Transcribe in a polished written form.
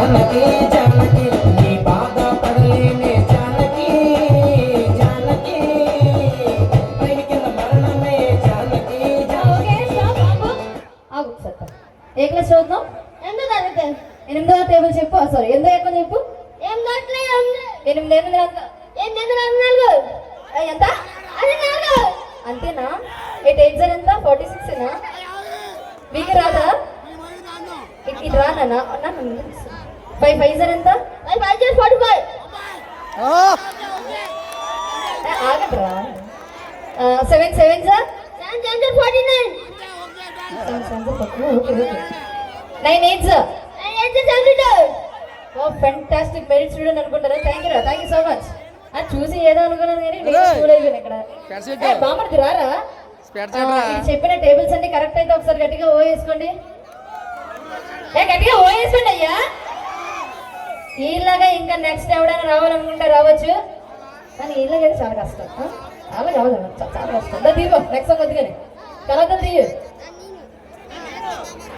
జానకి జానకి నీ బాధ పడలేనే జానకి జానకి పైన కింద మరణమే జానకి ఓకే స్టాప్ ఆగు ఆగు సత్తా ఏ క్లాస్ చదువుతున్నావు? ఎనిమిదో టేబుల్ చెప్పు. సారీ ఎందో ఎక్కువ చెప్పు. ఎనిమిది ఎంత అంతేనా? 8 8 ఎంత? 46 ఏనా? మీకు రాదా? ఇది రానా? 5 5 ఎంత? 45. ఆగట్రా. 7 7 9 8 ఫెంటాస్టిక్ మెరిట్ స్టూడెంట్ అనుకుంటారా? Thank you so much. అది చూసి ఏదో అనుకున్నాను కానీ నేను స్కూల్ అయిపోయాను ఇక్కడ. బామర్ది రారా? ఇది చెప్పిన టేబుల్స్ అన్ని కరెక్ట్ అయితే ఒకసారి గట్టిగా ఓ వేసుకోండి. గట్టిగా ఓ వేసుకోండి అయ్యా. ఇలాగా ఇంకా నెక్స్ట్ ఎవడైనా రావాలనుకుంటే రావచ్చు, కానీ ఇలాగైతే చాలా కష్టం. చాలా కావాలి, చాలా కష్టం. దీపం నెక్స్ట్ సాంగ్ వద్దుగానే కలవద్దు తీయు.